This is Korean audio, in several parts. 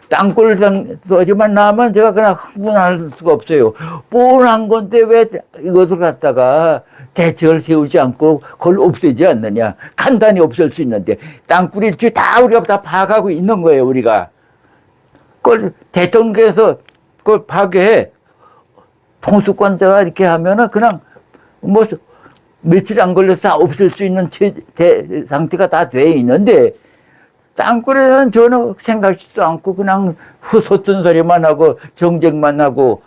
땅굴까지만 나면 제가 그냥 흥분할 수가 없어요. 뻔한 건데 왜 이것을 갖다가 대책을 세우지 않고 그걸 없애지 않느냐. 간단히 없앨 수 있는데 땅굴 일주일 다 우리가 다 파악하고 있는 거예요, 우리가. 그걸 대통령께서 그걸 파괴해. 통수권자가 이렇게 하면은 그냥 뭐 며칠 안 걸려서 다 없앨 수 있는 상태가 다 돼 있는데 땅굴에는 전혀 생각지도 않고 그냥 헛된 소리만 하고 정쟁만 하고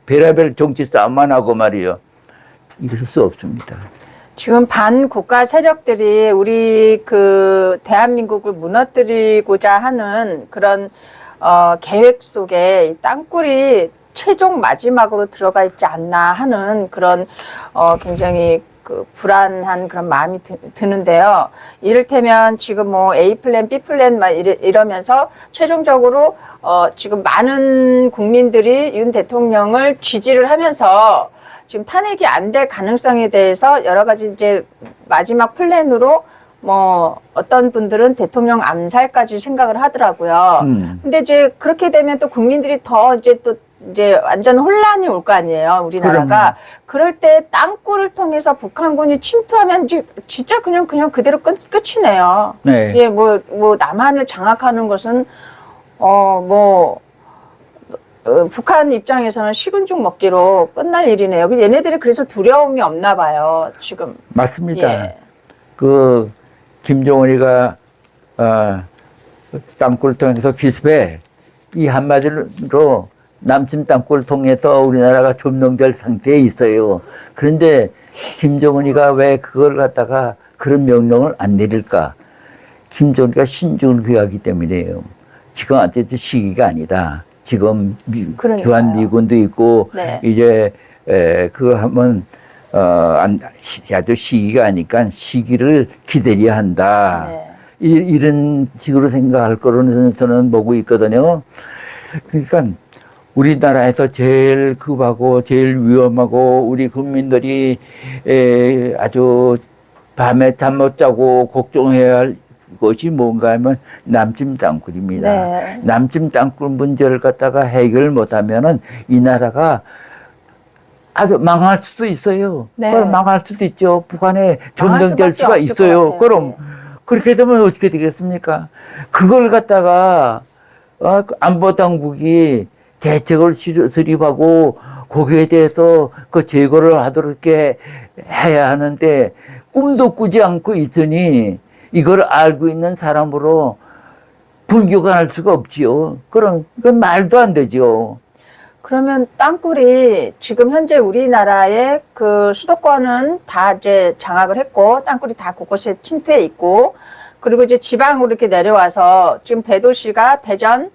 별의별 정치 싸움만 하고 말이요. 있을 수 없습니다. 지금 반국가 세력들이 우리 그 대한민국을 무너뜨리고자 하는 그런 계획 속에 이 땅굴이 최종 마지막으로 들어가 있지 않나 하는 그런 굉장히 그 불안한 그런 마음이 드는데요. 이를테면 지금 뭐 A 플랜, B 플랜 막 이러면서 최종적으로 지금 많은 국민들이 윤 대통령을 지지를 하면서 지금 탄핵이 안 될 가능성에 대해서 여러 가지 이제 마지막 플랜으로 뭐 어떤 분들은 대통령 암살까지 생각을 하더라고요. 근데 이제 그렇게 되면 또 국민들이 더 이제 완전 혼란이 올 거 아니에요, 우리나라가. 그럴 때 땅굴을 통해서 북한군이 침투하면 진짜 그냥 그대로 끝이네요. 네. 예, 뭐 남한을 장악하는 것은 북한 입장에서는 식은 죽 먹기로 끝날 일이네요. 얘네들이 그래서 두려움이 없나 봐요, 지금. 맞습니다. 예. 그 김정은이가 땅굴을 통해서 기습해 이 한마디로 남침 땅굴을 통해서 우리나라가 점령될 상태에 있어요. 그런데 김정은이가 왜 그걸 갖다가 그런 명령을 안 내릴까? 김정은이가 신중을 기하기 때문이에요. 지금 어쨌든 시기가 아니다. 지금 주한 미군도 있고 네. 이제 그거 하면 아주 시기가 아니까 시기를 기다려야 한다. 네. 이런 식으로 생각할 거로는 저는 보고 있거든요. 그러니까 우리나라에서 제일 급하고 제일 위험하고 우리 국민들이 아주 밤에 잠 못 자고 걱정해야 할 것이 뭔가 하면 남침 땅굴입니다. 네. 남침 땅굴 문제를 갖다가 해결 못하면은 이 나라가 아주 망할 수도 있어요. 네. 그럼 망할 수도 있죠. 북한에 점령될 수가 있어요. 그럼 네. 그렇게 되면 어떻게 되겠습니까? 그걸 갖다가 안보당국이 대책을 수립하고 거기에 대해서 그 제거를 하도록 이렇게 해야 하는데 꿈도 꾸지 않고 있으니 이걸 알고 있는 사람으로 불교관할 수가 없지요. 그건 말도 안 되죠. 그러면 땅굴이 지금 현재 우리나라의 그 수도권은 다 이제 장악을 했고 땅굴이 다 곳곳에 침투해 있고 그리고 이제 지방으로 이렇게 내려와서 지금 대도시가 대전,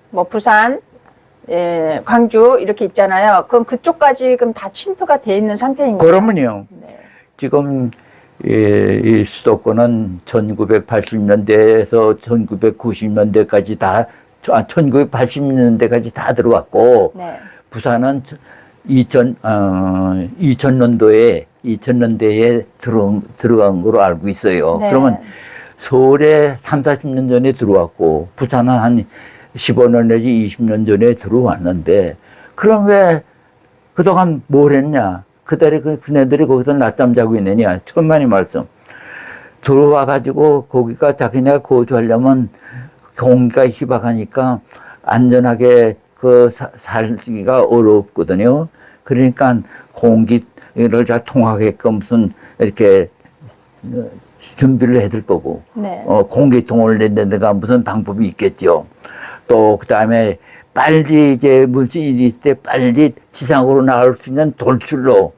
뭐 부산, 예, 광주 이렇게 있잖아요. 그럼 그쪽까지 그럼 다 침투가 돼 있는 상태인 거예요? 그러면요. 네. 지금 이 수도권은 1980년대에서 1990년대까지 다 1980년대까지 다 들어왔고 네. 부산은 2000년대에 들어간 걸로 알고 있어요. 네. 그러면 서울에 3, 40년 전에 들어왔고 부산은 한 15년 내지 20년 전에 들어왔는데 그럼 왜 그동안 뭘 했냐? 그네들이 거기서 낮잠 자고 있느냐? 천만의 말씀. 들어와 가지고 거기가 자기네가 거주하려면 공기가 희박하니까 안전하게 살기가 어렵거든요. 그러니까 공기를 잘 통하게끔 무슨 이렇게 준비를 해둘 거고, 네. 공기통을 낸다든가 무슨 방법이 있겠죠. 또 그다음에 빨리 이제 무슨 일이 있을 때 빨리 지상으로 나올 수 있는 돌출로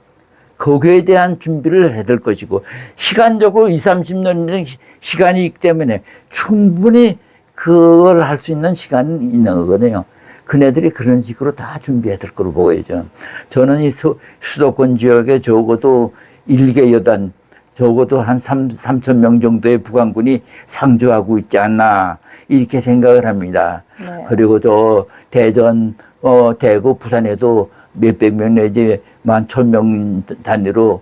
거기에 대한 준비를 해둘 것이고 시간적으로 20, 30년이라는 시간이 있기 때문에 충분히 그걸 할 수 있는 시간은 있는 거거든요. 그네들이 그런 식으로 다 준비해둘 거로 보여요. 저는 이 수도권 지역에 적어도 1개 여단 적어도 한 3천 명 정도의 북한군이 상주하고 있지 않나 이렇게 생각을 합니다. 네. 그리고 저 대전, 대구, 부산에도 몇백 명 내지 11,000명 단위로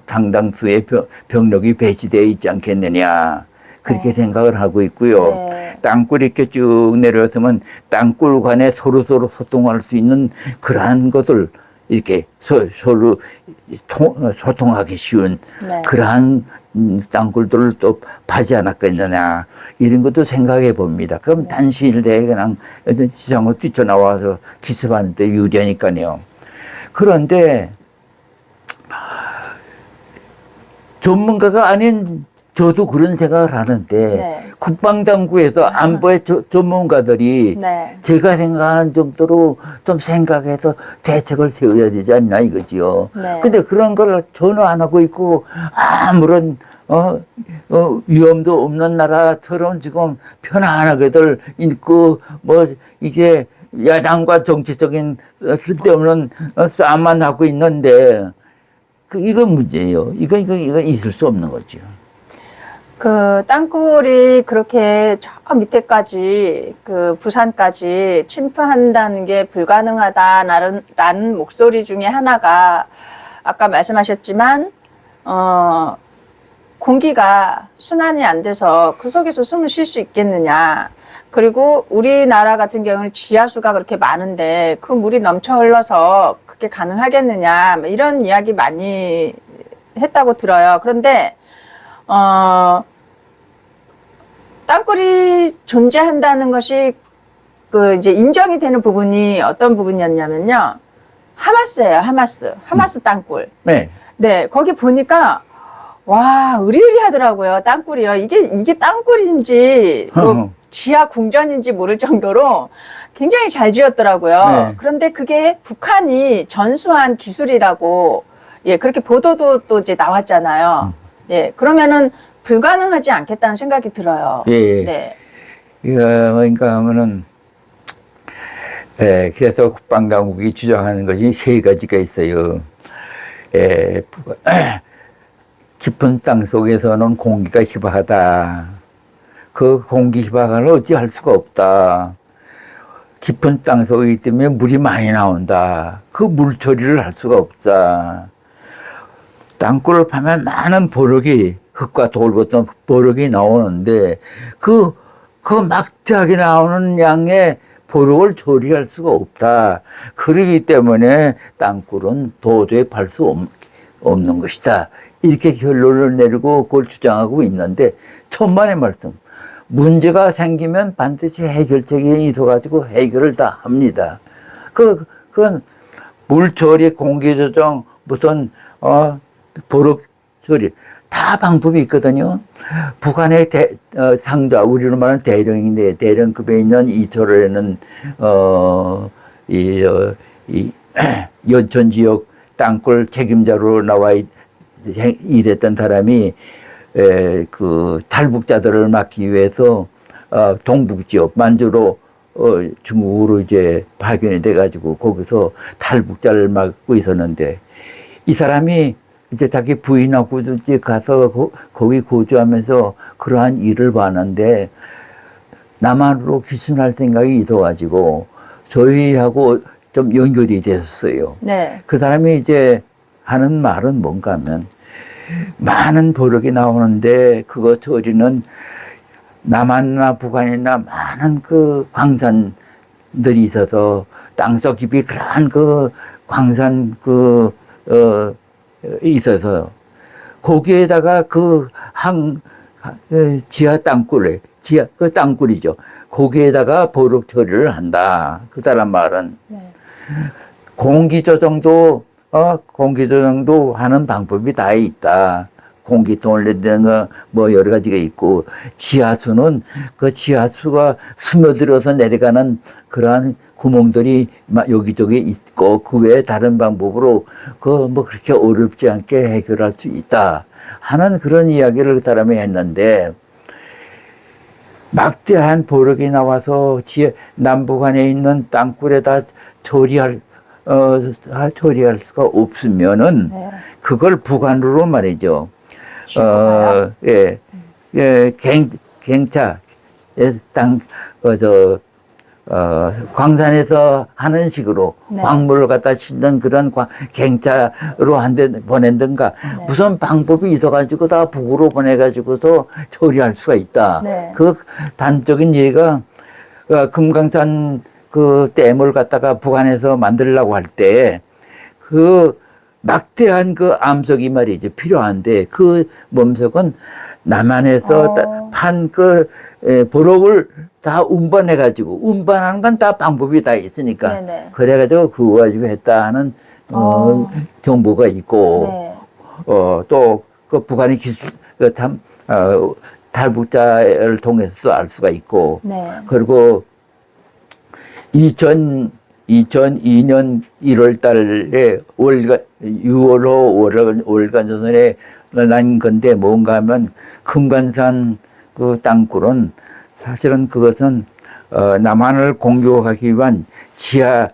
상당수의 병력이 배치되어 있지 않겠느냐 그렇게 생각을 하고 있고요. 네. 땅굴이 이렇게 쭉 내려왔으면 땅굴 간에 서로서로 소통할 수 있는 그러한 것을 이렇게 서로 소통하기 쉬운 네. 그러한 땅굴들을 또 파지 않았겠느냐 이런 것도 생각해 봅니다. 그럼 네. 단시일내에 그냥 지상으로 뛰쳐나와서 기습하는 데 유리하니까요. 그런데 전문가가 아닌 저도 그런 생각을 하는데 네. 국방당국에서 안보의 전문가들이 네. 제가 생각하는 정도로 좀 생각해서 대책을 세워야 되지 않나 이거지요. 네. 근데 그런 걸 전혀 안 하고 있고 아무런 위험도 없는 나라처럼 지금 편안하게들 있고 뭐 이게 야당과 정치적인 쓸데없는 싸움만 하고 있는데 이건 문제예요. 이건 있을 수 없는 거죠. 그 땅굴이 그렇게 저 밑에까지 그 부산까지 침투한다는 게 불가능하다라는 목소리 중에 하나가 아까 말씀하셨지만 공기가 순환이 안 돼서 그 속에서 숨을 쉴 수 있겠느냐. 그리고 우리나라 같은 경우는 지하수가 그렇게 많은데 그 물이 넘쳐 흘러서 그게 가능하겠느냐. 이런 이야기 많이 했다고 들어요. 그런데 땅굴이 존재한다는 것이 그 이제 인정이 되는 부분이 어떤 부분이었냐면요. 하마스예요, 하마스 땅굴. 네. 네, 거기 보니까 와, 의리의리하더라고요. 땅굴이요. 이게 땅굴인지 뭐 지하 궁전인지 모를 정도로 굉장히 잘 지었더라고요. 네. 그런데 그게 북한이 전수한 기술이라고 예, 그렇게 보도도 또 이제 나왔잖아요. 예, 그러면은 불가능하지 않겠다는 생각이 들어요. 예. 네. 그러니까 하면은 그래서 국방당국이 주장하는 것이 세 가지가 있어요. 깊은 땅 속에서는 공기가 희박하다. 그 공기 희박을 어찌할 수가 없다. 깊은 땅 속이기 때문에 물이 많이 나온다. 그 물 처리를 할 수가 없다. 땅굴을 파면 많은 버럭이 흙과 돌 같은 버럭이 나오는데 그 막대하게 나오는 양의 버럭을 처리할 수가 없다. 그러기 때문에 땅굴은 도저히 팔 수 없는 것이다. 이렇게 결론을 내리고 그걸 주장하고 있는데 천만의 말씀. 문제가 생기면 반드시 해결책이 있어가지고 해결을 다 합니다. 그건 물 처리, 공기 조정, 무슨 버럭 처리 다 방법이 있거든요. 북한의 상자, 우리로 말하는 대령인데 대령급에 있는 이철에는 이 연천 지역 땅굴 책임자로 나와 일했던 사람이 그 탈북자들을 막기 위해서 동북 지역 만주로 중국으로 이제 파견이 돼가지고 거기서 탈북자를 막고 있었는데 이 사람이 이제 자기 부인하고 이제 가서 거기 거주하면서 그러한 일을 봤는데 남한으로 귀순할 생각이 있어가지고 저희하고 좀 연결이 됐었어요. 네. 그 사람이 이제 하는 말은 뭔가 하면 많은 버럭이 나오는데 그거 처리는 남한이나 북한이나 많은 그 광산들이 있어서 땅속 깊이 그러한 그 광산 있어서 거기에다가 지하 땅굴에 그 땅굴이죠. 거기에다가 버럭 처리를 한다. 그 사람 말은 네. 공기 조정도 하는 방법이 다 있다. 공기통을 내는 거 뭐 여러 가지가 있고 지하수는 그 지하수가 스며들어서 내려가는 그러한 구멍들이 여기저기 있고 그 외에 다른 방법으로 그 뭐 그렇게 어렵지 않게 해결할 수 있다 하는 그런 이야기를 그 사람이 했는데 막대한 버럭이 나와서 남북한에 있는 땅굴에다 처리할 수가 없으면은 네. 그걸 북한으로 말이죠. 갱차 땅 광산에서 하는 식으로 네. 광물을 갖다 싣는 그런 갱차로 한 대 보낸든가 네. 무슨 방법이 있어가지고 다 북으로 보내가지고서 처리할 수가 있다. 네. 그 단적인 예가 금강산 그 댐을 갖다가 북한에서 만들려고 할 때 그 막대한 그 암석이 말이죠. 필요한데 그 몸석은 남한에서 판 그 보록을 다 운반해가지고 운반하는 건 다 방법이 다 있으니까 네네. 그래가지고 그거 가지고 했다 하는 정보가 있고 네. 또 그 북한의 기술 달북자를 통해서도 알 수가 있고 네. 그리고 2002년 1월 달에 6월호 월간 조선에 난 건데 뭔가 하면 금관산 그 땅굴은 사실은 그것은 남한을 공격하기 위한 지하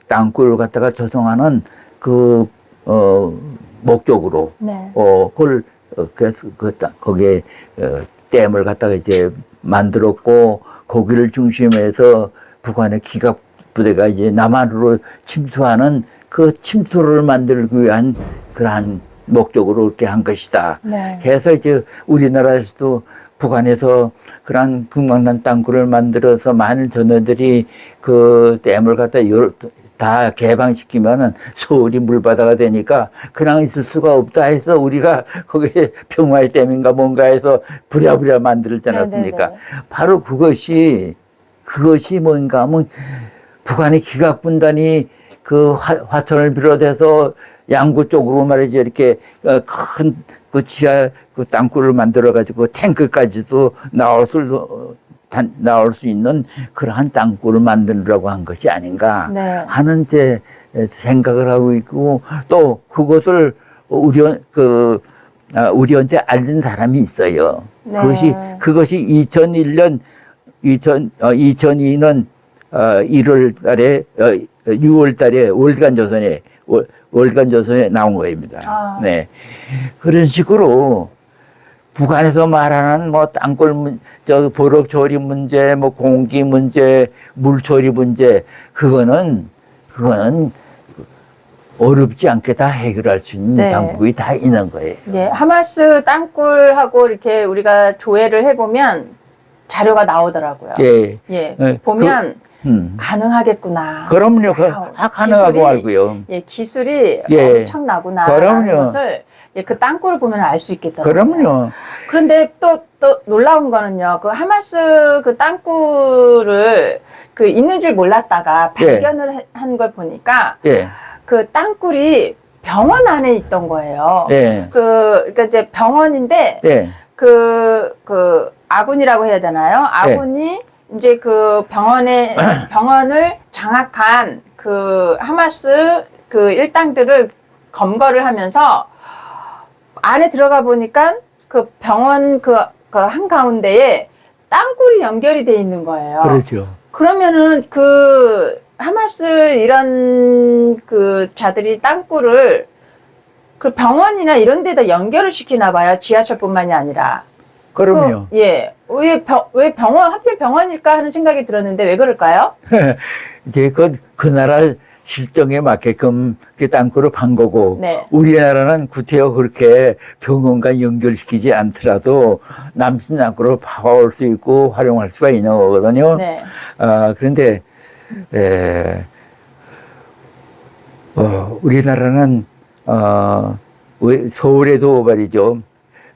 땅굴을 갖다가 조성하는 그 목적으로 네. 그걸 그래서 거기에 댐을 갖다가 이제 만들었고 거기를 중심해서 북한의 기갑 부대가 이제 남한으로 침투하는 그 침투를 만들기 위한 그러한 목적으로 이렇게 한 것이다. 네. 해서 이제 우리나라에서도 북한에서 그러한 금강산 땅굴을 만들어서 많은 전원들이 그 댐을 갖다 다 개방시키면은 서울이 물바다가 되니까 그냥 있을 수가 없다 해서 우리가 거기에 평화의 댐인가 뭔가 해서 부랴부랴 만들지 않았습니까? 네네네. 바로 그것이 뭔가 하면 북한의 기갑군단이 그 화천을 비롯해서 양구 쪽으로 말이죠. 이렇게 큰 그 지하 그 땅굴을 만들어 가지고 탱크까지도 나올 수 있는 그러한 땅굴을 만들려고 한 것이 아닌가 네. 하는 제 생각을 하고 있고 또 그것을 우리한테 알린 사람이 있어요. 네. 그것이 2002년 1월 달에 6월 달에 월간 조선에 나온 거입니다. 네. 그런 식으로 북한에서 말하는 뭐 땅굴 보록 처리 문제, 뭐 공기 문제, 물 처리 문제 그거는 어렵지 않게 다 해결할 수 있는 네. 방법이 다 있는 거예요. 예, 하마스 땅굴하고 이렇게 우리가 조회를 해보면 자료가 나오더라고요. 예. 예, 예, 보면 가능하겠구나. 그럼요. 가능하고 기술이, 말고요. 예, 기술이 예. 엄청나구나. 그럼요. 라는 것을 예, 그 땅굴을 보면 알 수 있겠더라고요. 그럼요. 그런데 또 놀라운 거는요. 그 하마스 그 땅굴을 그 있는 줄 몰랐다가 발견을 한 걸 보니까 예. 그 땅굴이 병원 안에 있던 거예요. 예. 그러니까 이제 병원인데 예. 그 아군이라고 해야 되나요? 아군이 이제 그 병원을 장악한 그 하마스 그 일당들을 검거를 하면서 안에 들어가 보니까 그 병원 그 한가운데에 땅굴이 연결이 돼 있는 거예요. 그렇죠. 그러면은 그 하마스 이런 그 자들이 땅굴을 그 병원이나 이런 데다 연결을 시키나 봐요. 지하철뿐만이 아니라. 그럼요. 예. 왜 병원, 하필 병원일까 하는 생각이 들었는데 왜 그럴까요? 이제 그 나라 실정에 맞게끔 그 땅굴을 판 거고, 네. 우리나라는 구태여 그렇게 병원과 연결시키지 않더라도 남신 땅굴을 파올 수 있고 활용할 수가 있는 거거든요. 네. 그런데, 우리나라는, 서울에도 말이죠.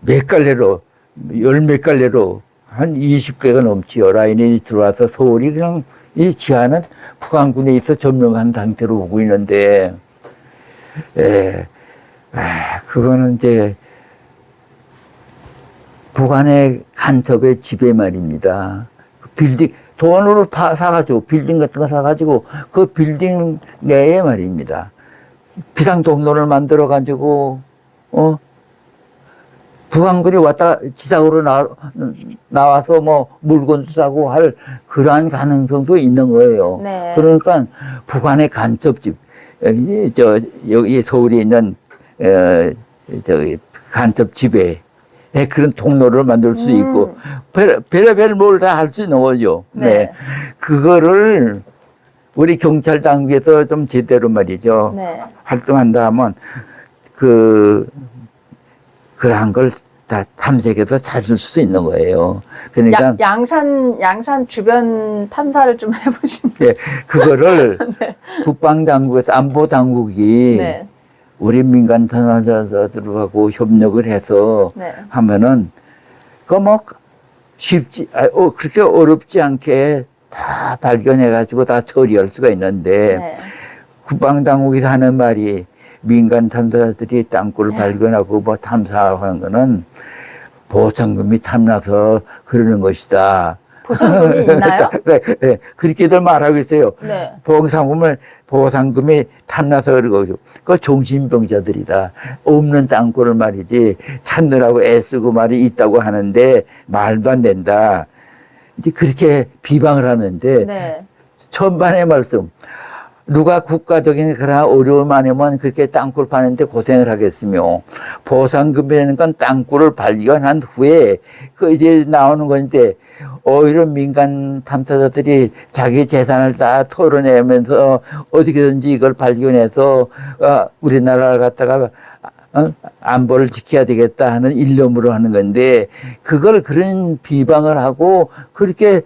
몇 갈래로, 몇 갈래로 한 20개가 넘지요. 라인이 들어와서 서울이 그냥 이 지하는 북한군에 있어 점령한 상태로 오고 있는데, 그거는 이제 북한의 간첩의 지배 말입니다. 빌딩, 돈으로 사가지고, 빌딩 같은 거 사가지고, 그 빌딩 내에 말입니다. 비상통로를 만들어가지고, 북한군이 지상으로 나와서 뭐 물건도 사고 할 그러한 가능성도 있는 거예요. 네. 그러니까 북한의 간첩집, 여기 서울에 있는, 간첩 지배, 그런 통로를 만들 수 있고 별의별 뭘 다 할 수 있는 거죠. 네. 그거를 우리 경찰 당국에서 좀 제대로 말이죠. 네. 활동한다 하면 그러한 걸 다 탐색해서 찾을 수 있는 거예요. 그러니까 양산 주변 탐사를 좀 해보시면. 그거를 국방당국에서 안보당국이 네. 우리 민간 탐사자들하고 협력을 해서 네. 하면은 쉽지 그렇게 어렵지 않게 다 발견해가지고 다 처리할 수가 있는데 네. 국방당국에서 하는 말이 민간 탐사자들이 땅굴을 발견하고 뭐 탐사하는 거는 보상금이 탐나서 그러는 것이다. 보상금이 있나요? 네, 그렇게들 말하고 있어요. 네. 보상금이 탐나서 그러고 그 정신병자들이다. 없는 땅굴을 말이지 찾느라고 애쓰고 말이 있다고 하는데 말도 안 된다. 이제 그렇게 비방을 하는데 네. 천반의 말씀. 누가 국가적인 그런 어려움 아니면 그렇게 땅굴 파는데 고생을 하겠으며 보상금이라는 건 땅굴을 발견한 후에 이제 나오는 건데 오히려 민간 탐사자들이 자기 재산을 다 털어내면서 어떻게든지 이걸 발견해서 우리나라를 갖다가 안보를 지켜야 되겠다 하는 일념으로 하는 건데 그걸 그런 비방을 하고 그렇게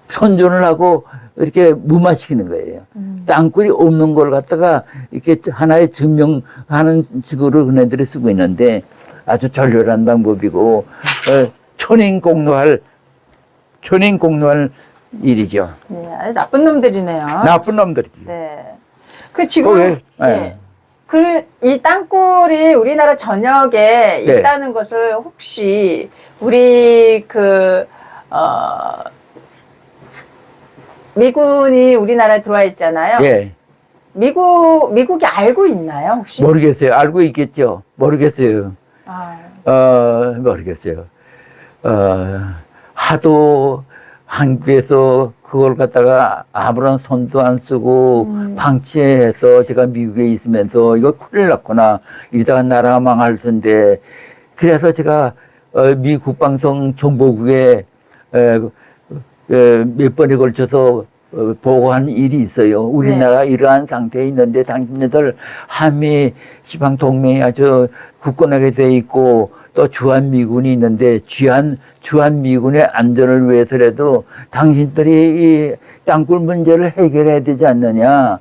선전을 하고 이렇게 무마시키는 거예요. 땅굴이 없는 걸 갖다가 이렇게 하나의 증명하는 식으로 그네들이 쓰고 있는데 아주 절렬한 방법이고 천인공노할 일이죠. 네, 아주 나쁜 놈들이네요. 나쁜 놈들이지. 네. 지금 네. 이 땅굴이 우리나라 전역에 네. 있다는 것을 혹시 우리 미군이 우리나라에 들어와 있잖아요. 예. 미국이 알고 있나요, 혹시? 모르겠어요. 알고 있겠죠. 모르겠어요. 모르겠어요. 하도 한국에서 그걸 갖다가 아무런 손도 안 쓰고 방치해서 제가 미국에 있으면서 이거 큰일 났구나. 이러다가 나라가 망할 텐데. 그래서 제가 미 국방성 정보국에 몇 번에 걸쳐서 보고한 일이 있어요. 우리나라 네. 이러한 상태에 있는데 당신네들 한미 시방 동맹이 아주 굳건하게 돼 있고 또 주한미군이 있는데 주한미군의 안전을 위해서라도 당신들이 이 땅굴 문제를 해결해야 되지 않느냐.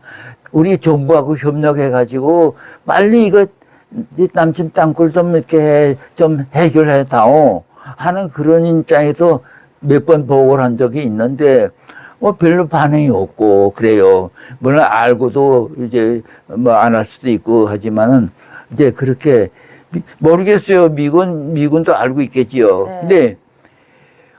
우리 정부하고 협력해가지고 빨리 이거 남친 땅굴 좀 이렇게 좀 해결해 다오 하는 그런 입장에서 몇 번 보고를 한 적이 있는데 별로 반응이 없고 그래요. 물론 알고도 이제 안 할 수도 있고 하지만은 이제 그렇게 모르겠어요. 미군도 알고 있겠지요. 네. 근데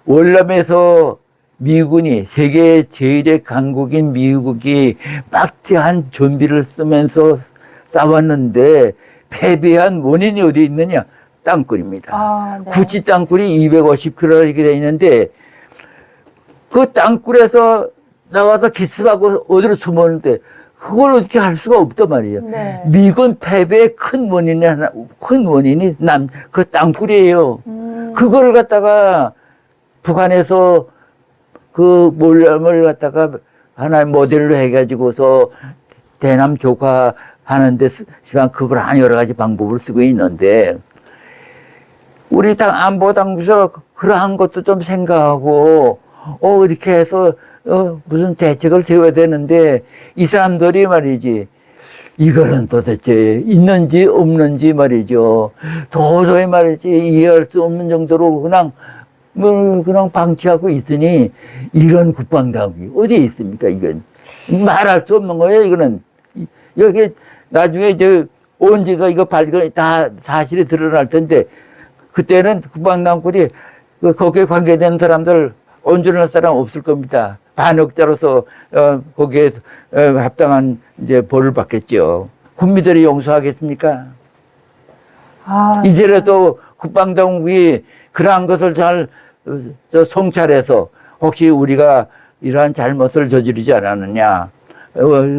월남에서 미군이 세계 제일의 강국인 미국이 막대한 준비를 쓰면서 싸웠는데 패배한 원인이 어디 있느냐? 땅굴입니다. 네. 구치 땅굴이 250km 이렇게 돼 있는데 그 땅굴에서 나와서 기습하고 어디로 숨었는데 그걸 어떻게 할 수가 없단 말이에요. 네. 미군 패배의 큰 원인이 그 땅굴이에요. 그걸 갖다가 북한에서 그 몰람을 갖다가 하나의 모델로 해가지고서 대남 조과하는데 시간 그걸 한 여러 가지 방법을 쓰고 있는데 우리 안보당국에서 그러한 것도 좀 생각하고 이렇게 해서 무슨 대책을 세워야 되는데 이 사람들이 말이지 이거는 도대체 있는지 없는지 말이죠. 도저히 말이지 이해할 수 없는 정도로 그냥 방치하고 있으니 이런 국방당국이 어디에 있습니까? 이건 말할 수 없는 거예요. 이거는 여기 나중에 언제가 이거 발견이 다 사실이 드러날 텐데 그때는 국방당국이 거기에 관계되는 사람들 온전할 사람 없을 겁니다. 반역자로서 거기에 합당한 이제 벌을 받겠죠. 국민들이 용서하겠습니까? 이제라도 국방당국이 그러한 것을 잘 성찰해서 혹시 우리가 이러한 잘못을 저지르지 않았느냐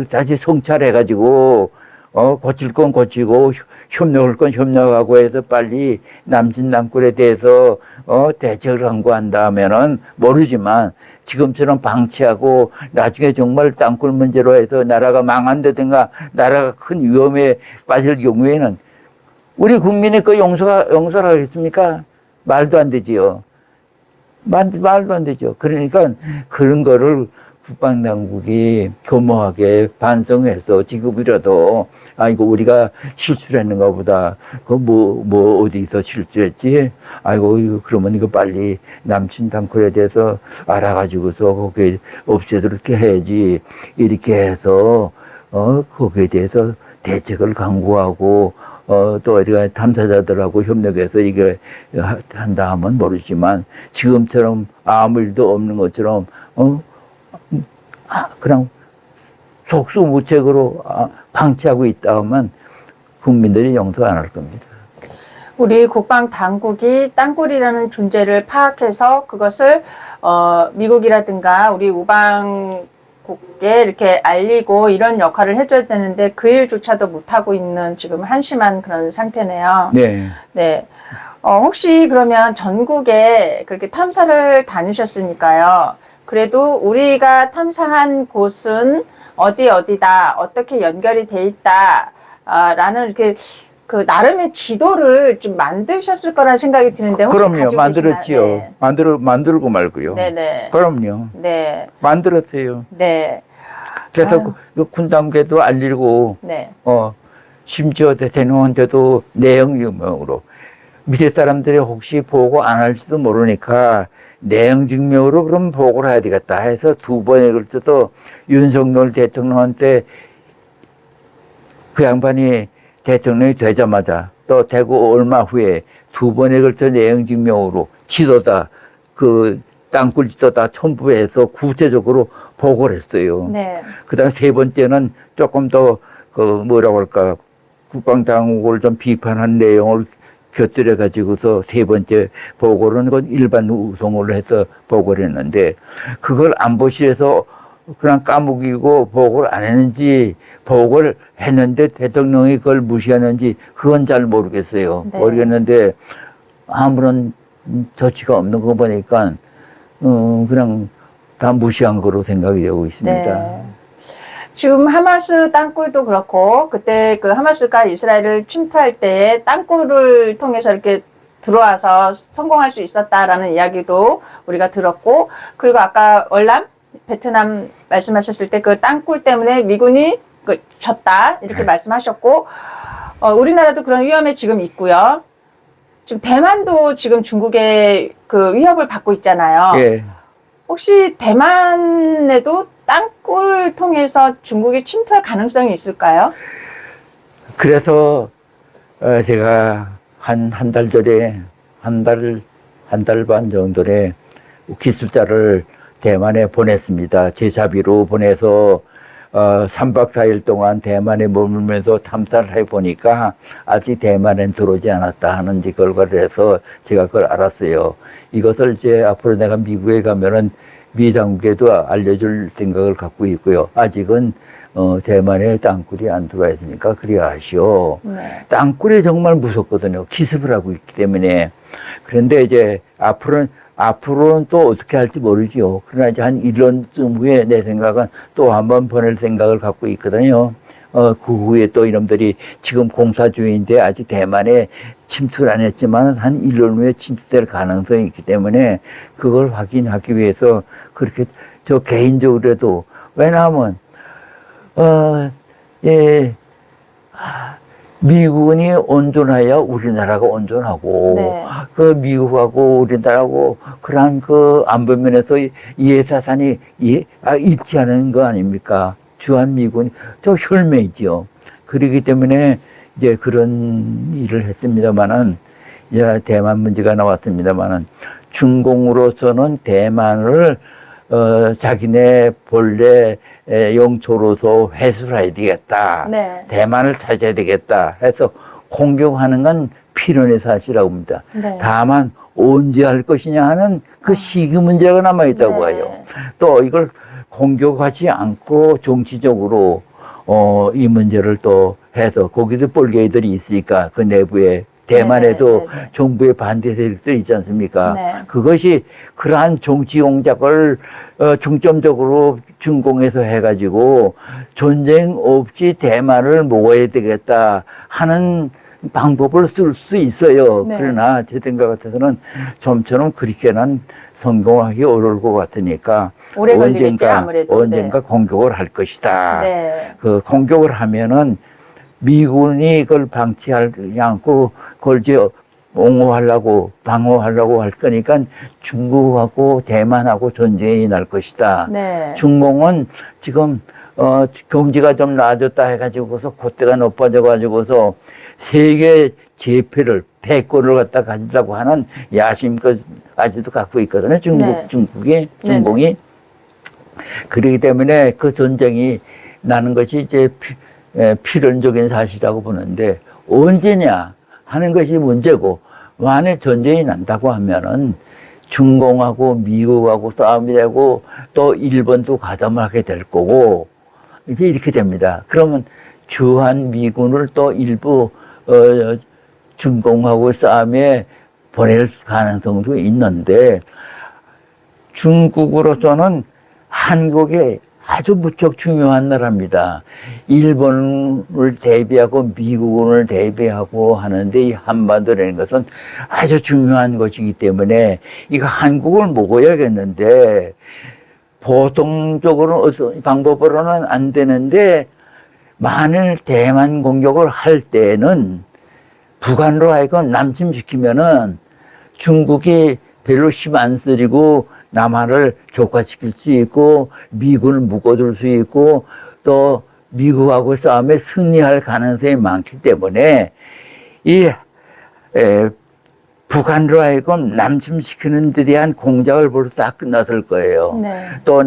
다시 성찰해가지고 고칠 건 고치고 협력할 건 협력하고 해서 빨리 남진 땅굴에 대해서 대책을 강구한다 하면은 모르지만 지금처럼 방치하고 나중에 정말 땅굴 문제로 해서 나라가 망한다든가 나라가 큰 위험에 빠질 경우에는 우리 국민이 그 용서를 하겠습니까? 말도 안 되지요. 말도 안 되죠. 그러니까 그런 거를 국방당국이 교묘하게 반성해서 지금이라도 이거 우리가 실수를 했는가 보다. 뭐 어디서 실수했지? 아이고 그러면 이거 빨리 남친 땅굴에 대해서 알아가지고서 거기에 없애도록 해야지. 이렇게 해서 거기에 대해서 대책을 강구하고 또 어디가 탐사자들하고 협력해서 이걸 한다 하면 모르지만 지금처럼 아무 일도 없는 것처럼 그냥 속수무책으로 방치하고 있다 하면 국민들이 용서 안 할 겁니다. 우리 국방 당국이 땅굴이라는 존재를 파악해서 그것을 미국이라든가 우리 우방국에 이렇게 알리고 이런 역할을 해줘야 되는데 그 일조차도 못하고 있는 지금 한심한 그런 상태네요. 네. 네. 혹시 그러면 전국에 그렇게 탐사를 다니셨으니까요. 그래도 우리가 탐사한 곳은 어디다, 어떻게 연결이 돼 있다, 라는 이렇게 그 나름의 지도를 좀 만드셨을 거라는 생각이 드는데 혹시 그럼요. 가지고 만들었지요. 네. 만들고 말고요. 네네. 그럼요. 네. 만들었어요. 네. 그래서 그 군당국에도 알리고 네. 심지어 대통령한테도 내용 증명으로 밑에 사람들이 혹시 보고 안 할지도 모르니까 내용 증명으로 그럼 보고를 해야 되겠다 해서 2번에 걸쳐서 윤석열 대통령한테 그 양반이 대통령이 되자마자 또 되고 얼마 후에 2번에 걸쳐 내용 증명으로 지도다 그 땅굴 지도다 첨부해서 구체적으로 보고를 했어요. 네. 그다음에 3번째는 조금 더 그 뭐라고 할까 국방당국을 좀 비판한 내용을 곁들여 가지고서 3번째 보고는 그건 일반 우송으로 해서 보고를 했는데 그걸 안보실에서 그냥 까먹이고 보고를 안 했는지 보고를 했는데 대통령이 그걸 무시하는지 그건 잘 모르겠어요. 네. 모르겠는데 아무런 조치가 없는 거 보니까 그냥 다 무시한 거로 생각이 되고 있습니다. 네. 지금 하마스 땅굴도 그렇고 그때 그 하마스가 이스라엘을 침투할 때 땅굴을 통해서 이렇게 들어와서 성공할 수 있었다라는 이야기도 우리가 들었고 그리고 아까 월남 베트남 말씀하셨을 때 그 땅굴 때문에 미군이 졌다 이렇게 말씀하셨고 우리나라도 그런 위험에 지금 있고요. 지금 대만도 지금 중국의 그 위협을 받고 있잖아요. 예. 혹시 대만에도 땅굴을 통해서 중국이 침투할 가능성이 있을까요? 그래서 제가 한 달 전에 한 달 반 정도에 기술자를 대만에 보냈습니다. 제자비로 보내서 3박 4일 동안 대만에 머물면서 탐사를 해보니까 아직 대만엔 들어오지 않았다 하는 결과를 해서 제가 그걸 알았어요. 이것을 이제 앞으로 내가 미국에 가면은 미 당국에도 알려줄 생각을 갖고 있고요. 아직은 대만에 땅굴이 안 들어와 있으니까 그리 아쉬워. 네. 땅굴이 정말 무섭거든요. 기습을 하고 있기 때문에. 그런데 이제 앞으로는 또 어떻게 할지 모르죠. 그러나 이제 한 1년쯤 후에 내 생각은 또 한 번 보낼 생각을 갖고 있거든요. 그 후에 또 이놈들이 지금 공사 중인데 아직 대만에 침투를 안 했지만 한 1년 후에 침투될 가능성이 있기 때문에 그걸 확인하기 위해서 그렇게 저 개인적으로도 왜냐하면 미군이 온전해야 우리나라가 온전하고 네. 그 미국하고 우리나라하고 그러한 그 안보면에서 이해사산이 일치하는 거 아닙니까? 주한미군이 저 혈맹이죠. 그렇기 때문에 이제 그런 일을 했습니다만은 이제 대만 문제가 나왔습니다만은 중공으로서는 대만을 자기네 본래 영토로서 회수를 해야 되겠다. 네. 대만을 찾아야 되겠다 해서 공격하는 건 필연의 사실이라고 봅니다. 네. 다만 언제 할 것이냐 하는 그 시기 문제가 남아있다고 네. 해요. 또 이걸 공격하지 않고 정치적으로 이 문제를 또 해서 거기도 폴게이들이 있으니까 그 내부에 대만에도 네네네네. 정부의 반대 세력들이 있지 않습니까? 네. 그것이 그러한 정치 공작을 중점적으로 준공해서 해가지고 전쟁 없이 대만을 먹어야 되겠다 하는 방법을 쓸 수 있어요. 네. 그러나 제 생각 같아서는 좀처럼 그렇게는 성공하기 어려울 것 같으니까 오래 걸리겠죠, 아무래도. 언젠가 공격을 할 것이다. 네. 그 공격을 하면은 미군이 그걸 방치하지 않고 그걸 이제 옹호하려고 방어하려고 할 거니까 중국하고 대만하고 전쟁이 날 것이다. 네. 중공은 지금 경제가 좀 나아졌다 해가지고서 콧대가 높아져 가지고서 세계 제패를 패권을 갖다 가지려고 하는 야심까지도 갖고 있거든요. 네. 중공이. 그렇기 때문에 그 전쟁이 나는 것이 이제 필연적인 사실이라고 보는데 언제냐 하는 것이 문제고, 만약 전쟁이 난다고 하면은 중공하고 미국하고 싸움이 되고 또 일본도 가담을 하게 될 거고 이제 이렇게 됩니다. 그러면 주한 미군을 또 일부 중공하고 싸움에 보낼 가능성도 있는데, 중국으로서는 한국에 아주 무척 중요한 나라입니다. 일본을 대비하고 미국을 대비하고 하는데 이 한반도라는 것은 아주 중요한 것이기 때문에 이거 한국을 먹어야겠는데 보통적으로 어떤 방법으로는 안 되는데, 만일 대만 공격을 할 때는 북한으로 하여금 남침시키면은 중국이 별로 힘 안 쓰리고 남한을 족화시킬 수 있고 미군을 묶어둘 수 있고 또 미국하고 싸움에 승리할 가능성이 많기 때문에 북한으로 하여금 남침시키는 데 대한 공작을 벌써 다 끝났을 거예요. 네. 또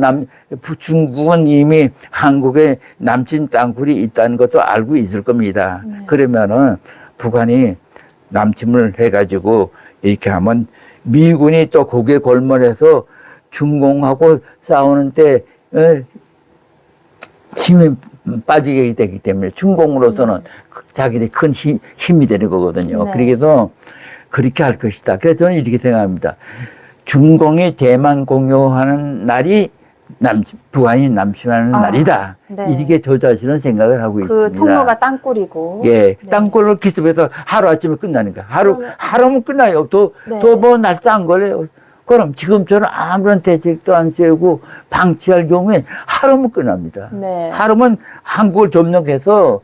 중국은 이미 한국에 남침 땅굴이 있다는 것도 알고 있을 겁니다. 그러면은 북한이 남침을 해가지고 이렇게 하면 미군이 또 거기에 골몰해서 중공하고 싸우는데 힘이 빠지게 되기 때문에 중공으로서는 자기들이 큰 힘이 되는 거거든요. 네. 그래서 그렇게 할 것이다. 그래서 저는 이렇게 생각합니다. 중공이 대만 공격하는 날이 북한이 남침하는 날이다. 네. 이렇게 저 자신은 생각을 하고 그 있습니다. 통로가 땅굴이고. 예, 땅굴로 기습해서 하루아침에 끝나니까. 하루면 끝나요. 또 뭐 날짜 안 걸려요. 그럼 지금처럼 아무런 대책도 안 세우고 방치할 경우에 하루면 끝납니다. 네. 하루면 한국을 점령해서,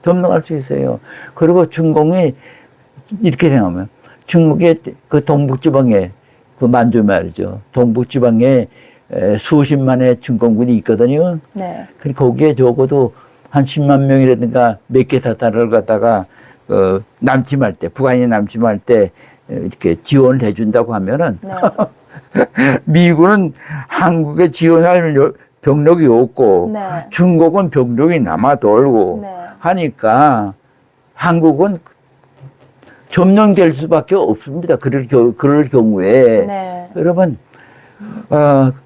점령할 수 있어요. 그리고 중공이 이렇게 생각하면 중국의 그 동북지방에 그 만주 말이죠. 동북지방에 수십만의 중공군이 있거든요. 네. 거기에 적어도 한 10만 명이라든가 몇 개 사찰을 갖다가 남침할 때, 북한이 남침할 때 이렇게 지원을 해준다고 하면은 네. 미군은 한국에 지원할 병력이 없고 네. 중국은 병력이 남아 돌고 네. 하니까 한국은 점령될 수밖에 없습니다. 그럴 경우에. 네. 여러분,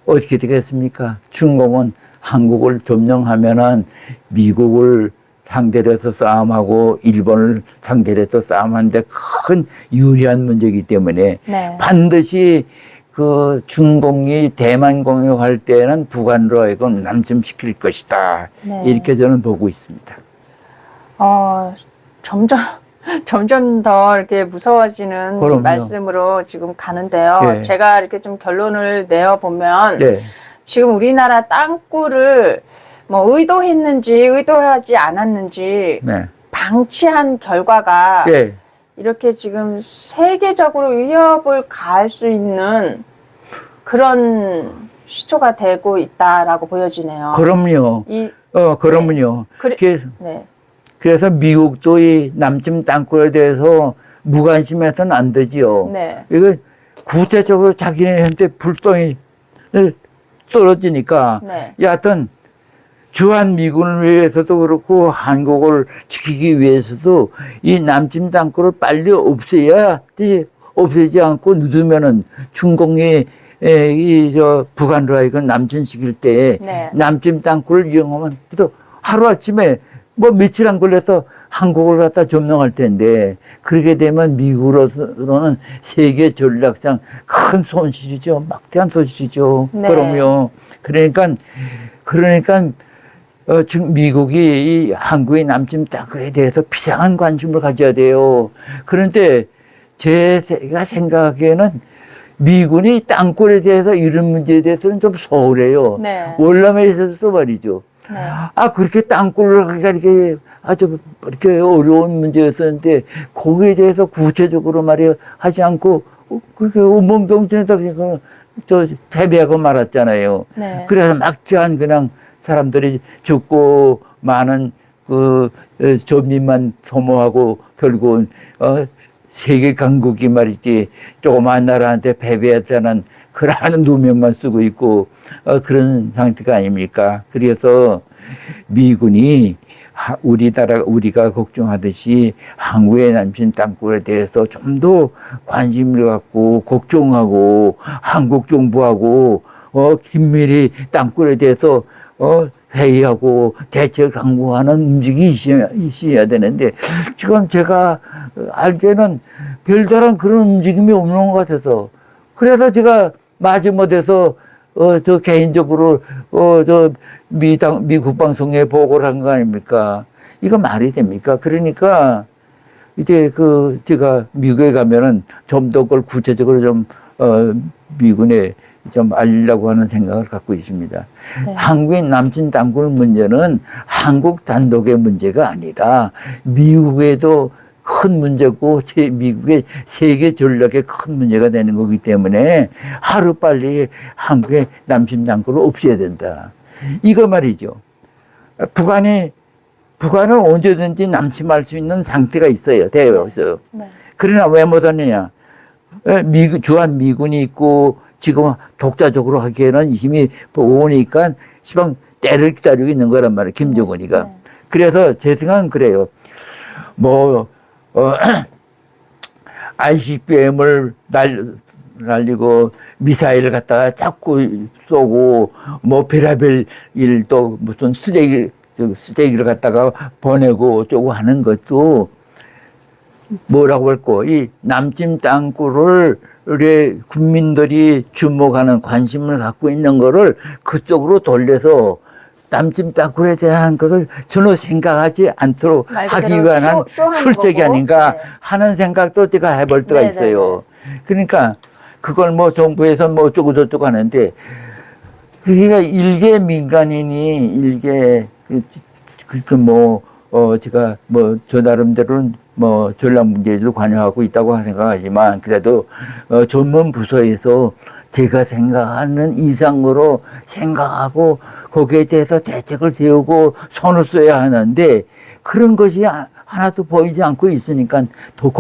어떻게 되겠습니까? 중공은 한국을 점령하면은 미국을 상대로 해서 싸움하고 일본을 상대로 해서 싸움하는데 큰 유리한 문제이기 때문에 네. 반드시 그 중공이 대만 공격할 때는 북한으로 하여금 남침시킬 것이다. 네. 이렇게 저는 보고 있습니다. 점점 더 이렇게 무서워지는 그럼요. 말씀으로 지금 가는데요. 네. 제가 이렇게 좀 결론을 내어보면 네. 지금 우리나라 땅굴을 뭐 의도했는지 의도하지 않았는지 네. 방치한 결과가 네. 이렇게 지금 세계적으로 위협을 가할 수 있는 그런 시초가 되고 있다라고 보여지네요. 그럼요. 그러면요. 네. 그래서 미국도 이 남침 땅굴에 대해서 무관심해서는 안 되지요. 네. 이거 구체적으로 자기네한테 불똥이 떨어지니까 네. 여하튼 주한 미군을 위해서도 그렇고 한국을 지키기 위해서도 이 남침 땅굴을 빨리 없애지 않고 늦으면은 중공이 북한으로 하여금 남침시킬 때 네. 남침 땅굴을 이용하면 또 하루아침에 뭐 며칠 안 걸려서 한국을 갖다 점령할 텐데 그렇게 되면 미국으로서는 세계 전략상 큰 손실이죠. 막대한 손실이죠. 네. 그럼요. 그러니까 지금 미국이 이 한국의 남침 땅굴에 대해서 비상한 관심을 가져야 돼요. 그런데 제가 생각하기에는 미군이 땅굴에 대해서 이런 문제에 대해서는 좀 소홀해요. 네. 월남에 있어서 말이죠. 네. 그렇게 땅굴을 하기가 이렇게 아주 이렇게 어려운 문제였었는데, 거기에 대해서 구체적으로 말이야 하지 않고, 그렇게 운봉동진에다 그냥 패배하고 말았잖아요. 네. 그래서 막지한 그냥 사람들이 죽고 많은 전민만 소모하고 결국은, 세계 강국이 말이지, 조그만 나라한테 패배했다는 그러한 누명만 쓰고 있고, 그런 상태가 아닙니까? 그래서 미군이 우리가 걱정하듯이 한국의 남친 땅굴에 대해서 좀 더 관심을 갖고 걱정하고 한국 정부하고 긴밀히 땅굴에 대해서 회의하고 대책을 강구하는 움직임이 있어야 되는데, 지금 제가 알기에는 별다른 그런 움직임이 없는 것 같아서, 그래서 제가 마지못해서 저 개인적으로 미 국방성에 보고를 한 거 아닙니까? 이거 말이 됩니까? 그러니까 이제 제가 미국에 가면은 좀 더 그걸 구체적으로 좀 미군에 좀 알리려고 하는 생각을 갖고 있습니다. 네. 한국의 남친 땅굴 문제는 한국 단독의 문제가 아니라 미국에도 큰 문제고 미국의 세계 전략에 큰 문제가 되는 거기 때문에 하루빨리 한국의 남친 땅굴을 없애야 된다. 이거 말이죠. 북한은 언제든지 남침할 수 있는 상태가 있어요. 되어 있어요. 네. 그러나 왜 못하느냐? 주한 미군이 있고 지금 독자적으로 하기에는 힘이 오니까 시방 때를 기다리고 있는 거란 말이에요. 김정은이가. 네. 그래서 제 생각은 그래요. ICBM을 날리고 미사일을 갖다가 자꾸 쏘고 별의별 일 또 무슨 쓰레기를 갖다가 보내고 어쩌고 하는 것도 뭐라고 할까, 이 남침 땅굴을 우리 국민들이 주목하는 관심을 갖고 있는 거를 그쪽으로 돌려서 남침 땅굴에 대한 것을 전혀 생각하지 않도록 하기 위한 술책이 아닌가 네. 하는 생각도 제가 해볼 때가 있어요. 그러니까 그걸 정부에서 어쩌고 하는데, 그러니까 일개 민간인이 제가 저 나름대로는 전략 문제에도 관여하고 있다고 생각하지만, 그래도 전문 부서에서 제가 생각하는 이상으로 생각하고 거기에 대해서 대책을 세우고 손을 써야 하는데, 그런 것이 하나도 보이지 않고 있으니까 더